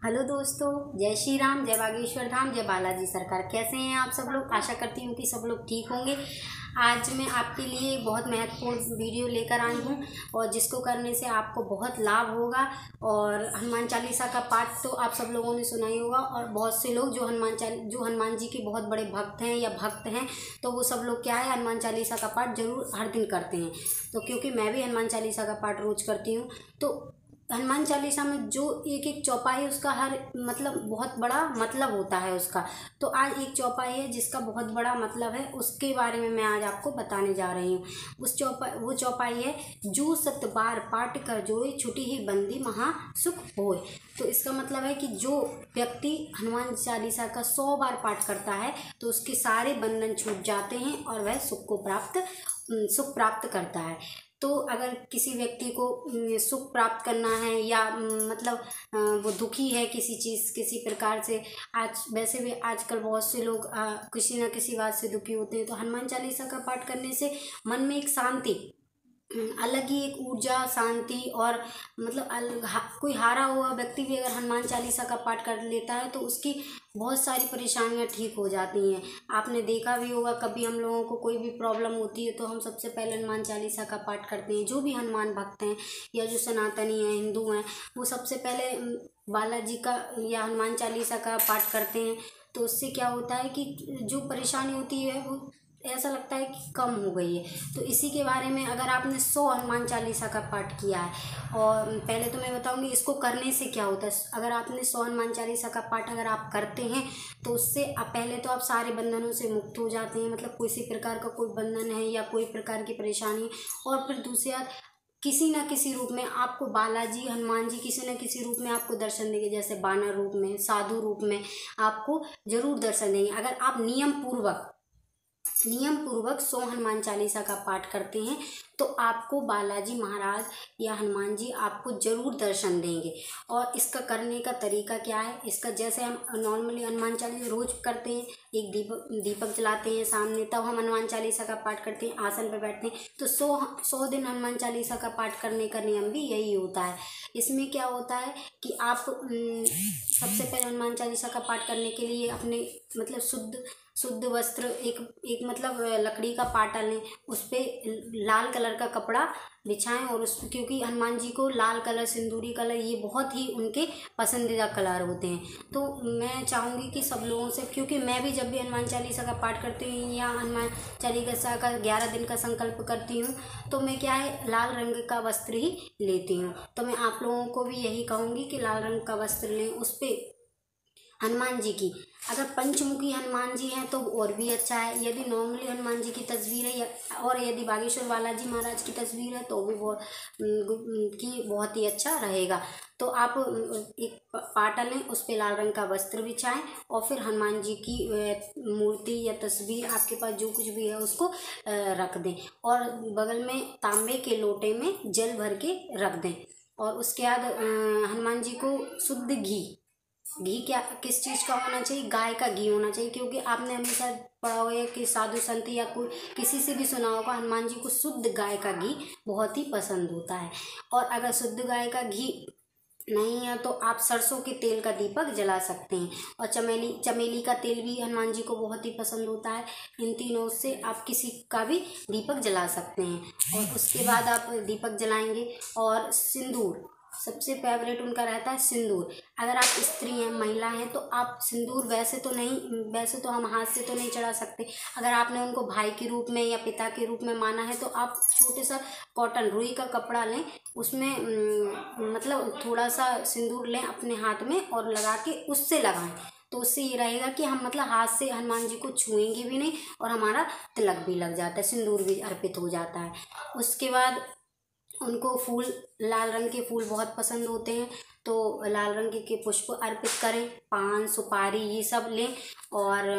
Hello दोस्तों, जय श्री राम, जय बागेश्वर धाम, जय बालाजी सरकार। कैसे हैं आप सब लोग? आशा करती हूँ कि सब लोग ठीक होंगे। आज मैं आपके लिए बहुत महत्वपूर्ण वीडियो लेकर आई हूँ और जिसको करने से आपको बहुत लाभ होगा। और हनुमान चालीसा का पाठ तो आप सब लोगों ने सुना ही होगा, और बहुत से लोग जो हनुमान जी के बहुत बड़े भक्त हैं या भक्त हैं, तो वो सब लोग क्या है, हनुमान चालीसा का पाठ जरूर हर दिन करते हैं। तो क्योंकि मैं भी हनुमान चालीसा का पाठ रोज करती हूँ, तो हनुमान चालीसा में जो एक एक चौपाई, उसका हर मतलब बहुत बड़ा मतलब होता है उसका। तो आज एक चौपाई है जिसका बहुत बड़ा मतलब है, उसके बारे में मैं आज आपको बताने जा रही हूँ। वो चौपाई है, जो सत बार पाठ कर जोए, छुटी ही बंदी महा सुख होए। तो इसका मतलब है कि जो व्यक्ति हनुमान चालीसा का 100 बार पाठ करता है तो उसके सारे बंधन छूट जाते हैं और वह सुख प्राप्त करता है। तो अगर किसी व्यक्ति को सुख प्राप्त करना है या मतलब वो दुखी है किसी चीज़ किसी प्रकार से, आज वैसे भी आजकल बहुत से लोग किसी न किसी बात से दुखी होते हैं, तो हनुमान चालीसा का पाठ करने से मन में एक शांति, अलग ही एक ऊर्जा, शांति और मतलब कोई हारा हुआ व्यक्ति भी अगर हनुमान चालीसा का पाठ कर लेता है तो उसकी बहुत सारी परेशानियां ठीक हो जाती हैं। आपने देखा भी होगा, कभी हम लोगों को कोई भी प्रॉब्लम होती है तो हम सबसे पहले हनुमान चालीसा का पाठ करते हैं। जो भी हनुमान भक्त हैं या जो सनातनी हैं, हिंदू हैं, वो सबसे पहले बालाजी का या हनुमान चालीसा का पाठ करते हैं। तो उससे क्या होता है कि जो परेशानी होती है वो ऐसा लगता है कि कम हो गई है। तो इसी के बारे में, अगर आपने 100 हनुमान चालीसा का पाठ किया है, और पहले तो मैं बताऊंगी इसको करने से क्या होता है। अगर आपने 100 हनुमान चालीसा का पाठ अगर आप करते हैं तो उससे आप पहले तो आप सारे बंधनों से मुक्त हो जाते हैं, मतलब किसी प्रकार का कोई बंधन है या कोई प्रकार की परेशानी है। और फिर दूसरी बात, किसी न किसी रूप में आपको बालाजी हनुमान जी किसी न किसी रूप में आपको दर्शन देंगे, जैसे बानर रूप में, साधु रूप में आपको जरूर दर्शन देंगे। अगर आप नियम पूर्वक 100 हनुमान चालीसा का पाठ करते हैं तो आपको बालाजी महाराज या हनुमान जी आपको जरूर दर्शन देंगे। और इसका करने का तरीका क्या है, इसका जैसे हम नॉर्मली हनुमान चालीसा रोज करते हैं, एक दीपक जलाते हैं सामने, तब हम हनुमान चालीसा का पाठ करते हैं, आसन पर बैठते हैं। तो 100 दिन हनुमान चालीसा का पाठ करने का नियम भी यही होता है। इसमें क्या होता है कि आप सबसे पहले हनुमान चालीसा का पाठ करने के लिए अपने मतलब शुद्ध वस्त्र, एक मतलब लकड़ी का पाटा लें, उस पर लाल कलर का कपड़ा बिछाएं। और उस क्योंकि हनुमान जी को लाल कलर, सिंदूरी कलर, ये बहुत ही उनके पसंदीदा कलर होते हैं। तो मैं चाहूँगी कि सब लोगों से, क्योंकि मैं भी जब भी हनुमान चालीसा का पाठ करती हूँ या हनुमान चालीसा का 11 दिन का संकल्प करती हूँ, तो मैं क्या है, लाल रंग का वस्त्र ही लेती हूँ। तो मैं आप लोगों को भी यही कहूँगी कि लाल रंग का वस्त्र लें। उस पर हनुमान जी की, अगर पंचमुखी हनुमान जी हैं तो और भी अच्छा है। यदि नॉर्मली हनुमान जी की तस्वीर है और यदि बागेश्वर बालाजी महाराज की तस्वीर है तो भी बहुत ही अच्छा रहेगा। तो आप एक पाटा लें, उस पर लाल रंग का वस्त्र बिछाएं और फिर हनुमान जी की मूर्ति या तस्वीर, आपके पास जो कुछ भी है, उसको रख दें और बगल में तांबे के लोटे में जल भर के रख दें। और उसके बाद हनुमान जी को शुद्ध घी क्या किस चीज़ का होना चाहिए, गाय का घी होना चाहिए। क्योंकि आपने हमेशा पढ़ा होगा कि साधु संत या कोई किसी से भी सुना होगा, हनुमान जी को शुद्ध गाय का घी बहुत ही पसंद होता है। और अगर शुद्ध गाय का घी नहीं है तो आप सरसों के तेल का दीपक जला सकते हैं। और चमेली का तेल भी हनुमान जी को बहुत ही पसंद होता है। इन तीनों से आप किसी का भी दीपक जला सकते हैं। और उसके बाद आप दीपक जलाएंगे। और सिंदूर, सबसे फेवरेट उनका रहता है सिंदूर। अगर आप स्त्री हैं, महिला हैं, तो आप सिंदूर वैसे तो हम हाथ से तो नहीं चढ़ा सकते। अगर आपने उनको भाई के रूप में या पिता के रूप में माना है तो आप छोटे सा कॉटन रुई का कपड़ा लें, उसमें मतलब थोड़ा सा सिंदूर लें अपने हाथ में और लगा के उससे लगाएं। तो उससे ये रहेगा कि हम मतलब हाथ से हनुमान जी को छुएंगे भी नहीं और हमारा तिलक भी लग जाता है, सिंदूर भी अर्पित हो जाता है। उसके बाद उनको फूल, लाल रंग के फूल बहुत पसंद होते हैं, तो लाल रंग के पुष्प अर्पित करें, पान सुपारी ये सब लें। और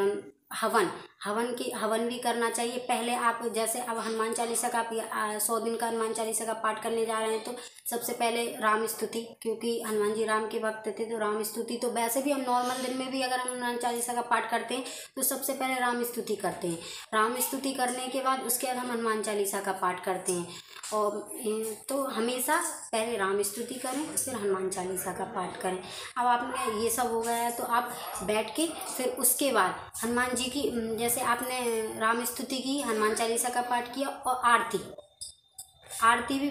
हवन, हवन भी करना चाहिए। पहले आप जैसे अब हनुमान चालीसा का आप 100 दिन का हनुमान चालीसा का पाठ करने जा रहे हैं तो सबसे पहले राम स्तुति, क्योंकि हनुमान जी राम के भक्त थे तो राम स्तुति। तो वैसे भी हम नॉर्मल दिन में भी अगर हम हनुमान चालीसा का पाठ करते हैं तो सबसे पहले राम स्तुति करते हैं। राम स्तुति करने के बाद उसके बाद हम हनुमान चालीसा का पाठ करते हैं। और तो हमेशा पहले राम स्तुति करें फिर हनुमान चालीसा का पाठ करें। अब आपने ये सब हो गया है तो आप बैठ के फिर उसके बाद हनुमान जी की, जैसे आपने राम स्तुति की, हनुमान चालीसा का पाठ किया और आरती भी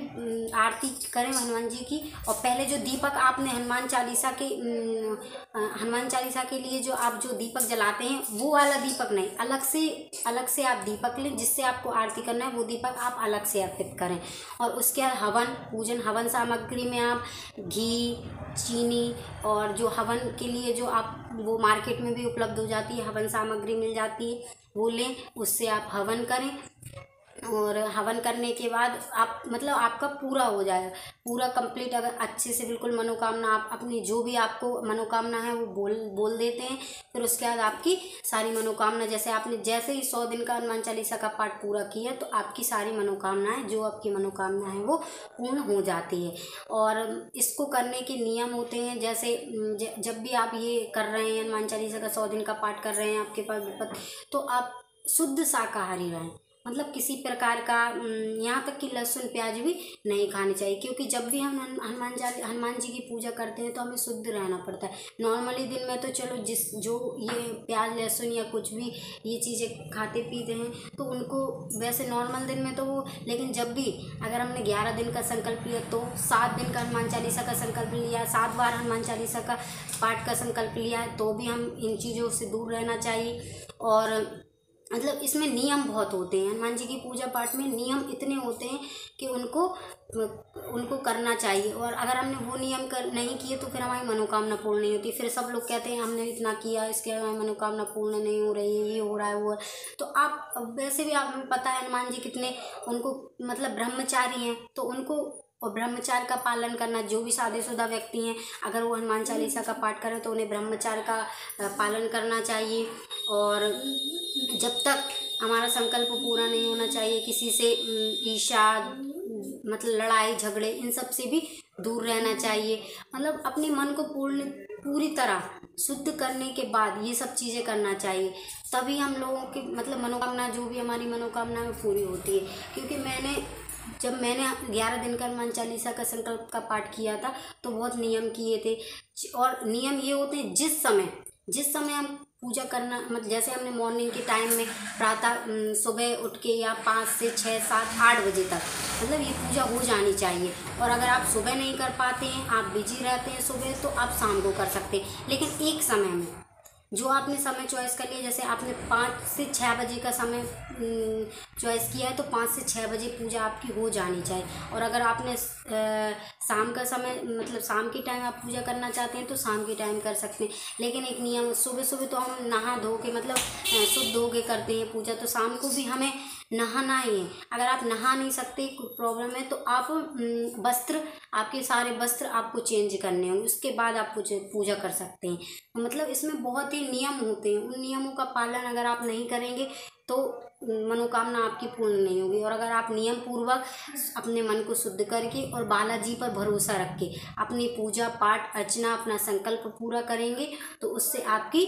आरती करें हनुमान जी की। और पहले जो दीपक आपने हनुमान चालीसा के लिए जो दीपक जलाते हैं वो वाला दीपक नहीं, अलग से आप दीपक लें जिससे आपको आरती करना है, वो दीपक आप अलग से अर्पित करें। और उसके बाद हवन सामग्री में आप घी, चीनी और जो हवन के लिए जो आप वो मार्केट में भी उपलब्ध हो जाती है, हवन सामग्री मिल जाती है, वो लें, उससे आप हवन करें। और हवन करने के बाद आप मतलब आपका पूरा हो जाएगा, पूरा कंप्लीट। अगर अच्छे से बिल्कुल मनोकामना आप अपनी जो भी आपको मनोकामना है वो बोल देते हैं, फिर उसके बाद आपकी सारी मनोकामना, जैसे आपने जैसे ही 100 दिन का हनुमान चालीसा का पाठ पूरा किया तो आपकी सारी मनोकामनाएं, जो आपकी मनोकामना है वो पूर्ण हो जाती है। और इसको करने के नियम होते हैं, जैसे जब भी आप ये कर रहे हैं हनुमान चालीसा का 100 दिन का पाठ कर रहे हैं, आपके पास विपत्ति, तो आप शुद्ध शाकाहारी रहें। मतलब किसी प्रकार का यहाँ तक कि लहसुन प्याज भी नहीं खानी चाहिए, क्योंकि जब भी हम हनुमान जी की पूजा करते हैं तो हमें शुद्ध रहना पड़ता है। नॉर्मली दिन में तो चलो जो ये प्याज लहसुन या कुछ भी ये चीज़ें खाते पीते हैं तो उनको वैसे नॉर्मल दिन में तो वो, लेकिन जब भी अगर हमने 11 दिन का संकल्प लिया तो 7 दिन का हनुमान चालीसा का संकल्प लिया, 7 बार हनुमान चालीसा का पाठ का संकल्प लिया है, तो भी हम इन चीज़ों से दूर रहना चाहिए। और मतलब इसमें नियम बहुत होते हैं, हनुमान जी की पूजा पाठ में नियम इतने होते हैं कि उनको करना चाहिए। और अगर हमने वो नियम नहीं किए तो फिर हमारी मनोकामना पूर्ण नहीं होती। फिर सब लोग कहते हैं हमने इतना किया, इसके हमारी मनोकामना पूर्ण नहीं हो रही है, ये हो रहा है वो है। तो आप वैसे भी आप हमें पता है हनुमान जी कितने उनको मतलब ब्रह्मचारी हैं, तो उनको और ब्रह्मचार्य का पालन करना, जो भी शादीशुदा व्यक्ति हैं अगर वो हनुमान चालीसा का पाठ करें तो उन्हें ब्रह्मचार्य का पालन करना चाहिए। और जब तक हमारा संकल्प पूरा नहीं होना चाहिए, किसी से ईर्ष्या मतलब लड़ाई झगड़े इन सब से भी दूर रहना चाहिए। मतलब अपने मन को पूरी तरह शुद्ध करने के बाद ये सब चीज़ें करना चाहिए, तभी हम लोगों की मतलब मनोकामना, जो भी हमारी मनोकामना में पूरी होती है। क्योंकि जब मैंने 11 दिन का हनुमान चालीसा का संकल्प का पाठ किया था तो बहुत नियम किए थे। और नियम ये होते हैं जिस समय हम पूजा करना, मतलब जैसे हमने मॉर्निंग के टाइम में प्रातः सुबह उठ के या 5 से 6, 7, 8 बजे तक मतलब ये पूजा हो जानी चाहिए। और अगर आप सुबह नहीं कर पाते हैं, आप बिजी रहते हैं सुबह, तो आप शाम को कर सकते हैं। लेकिन एक समय में जो आपने समय चॉइस कर लिया, जैसे आपने 5 से 6 बजे का समय चॉइस किया है तो 5 से 6 बजे पूजा आपकी हो जानी चाहिए। और अगर आपने शाम का समय मतलब शाम के टाइम आप पूजा करना चाहते हैं तो शाम के टाइम कर सकते हैं। लेकिन एक नियम, सुबह तो हम नहा धो के मतलब शुद्ध हो के करते हैं पूजा, तो शाम को भी हमें नहाना ही है। अगर आप नहा नहीं सकते, कुछ प्रॉब्लम है, तो आप आपके सारे वस्त्र आपको चेंज करने होंगे, उसके बाद आप पूजा कर सकते हैं। तो मतलब इसमें बहुत ही नियम होते हैं, उन नियमों का पालन अगर आप नहीं करेंगे तो मनोकामना आपकी पूर्ण नहीं होगी। और अगर आप नियम पूर्वक अपने मन को शुद्ध करके और बालाजी पर भरोसा रख के अपनी पूजा पाठ अर्चना अपना संकल्प पूरा करेंगे तो उससे आपकी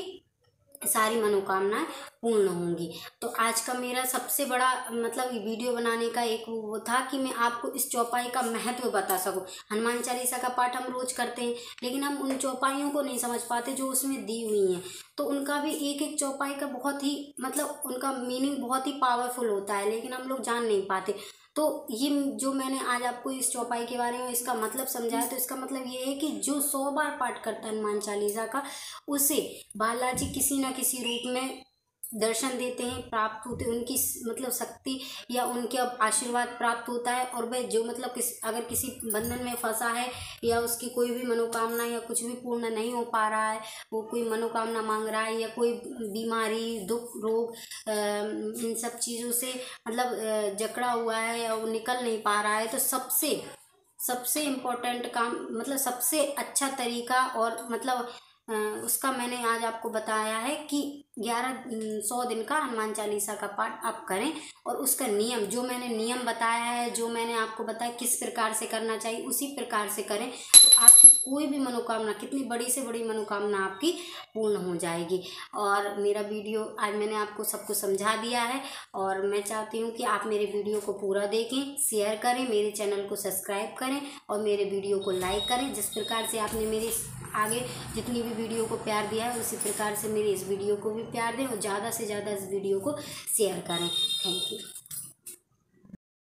सारी मनोकामनाएं पूर्ण होंगी। तो आज का मेरा सबसे बड़ा मतलब वीडियो बनाने का एक वो था कि मैं आपको इस चौपाई का महत्व बता सकूं। हनुमान चालीसा का पाठ हम रोज करते हैं, लेकिन हम उन चौपाइयों को नहीं समझ पाते जो उसमें दी हुई हैं। तो उनका भी एक चौपाई का बहुत ही मतलब उनका मीनिंग बहुत ही पावरफुल होता है, लेकिन हम लोग जान नहीं पाते। तो ये जो मैंने आज आपको इस चौपाई के बारे में इसका मतलब समझाया, तो इसका मतलब ये है कि जो 100 बार पाठ करता है हनुमान चालीसा का, उसे बालाजी किसी न किसी रूप में दर्शन देते हैं, प्राप्त होते, उनकी मतलब शक्ति या उनके आशीर्वाद प्राप्त होता है। और वह जो मतलब अगर किसी बंधन में फंसा है या उसकी कोई भी मनोकामना या कुछ भी पूर्ण नहीं हो पा रहा है, वो कोई मनोकामना मांग रहा है या कोई बीमारी दुख रोग इन सब चीज़ों से मतलब जकड़ा हुआ है या वो निकल नहीं पा रहा है, तो सबसे इम्पोर्टेंट काम मतलब सबसे अच्छा तरीका और मतलब उसका मैंने आज आपको बताया है कि 100 दिन का हनुमान चालीसा का पाठ आप करें। और उसका नियम, जो मैंने नियम बताया है, जो मैंने आपको बताया किस प्रकार से करना चाहिए, उसी प्रकार से करें तो आपकी कोई भी मनोकामना, कितनी बड़ी से बड़ी मनोकामना आपकी पूर्ण हो जाएगी। और मेरा वीडियो आज मैंने आपको सब कुछ समझा दिया है और मैं चाहती हूँ कि आप मेरे वीडियो को पूरा देखें, शेयर करें, मेरे चैनल को सब्सक्राइब करें और मेरे वीडियो को लाइक करें। जिस प्रकार से आपने मेरे आगे जितनी भी वीडियो को प्यार दिया है, उसी प्रकार से मेरे इस वीडियो को भी प्यार दें और ज़्यादा से ज़्यादा इस वीडियो को शेयर करें। Thank you.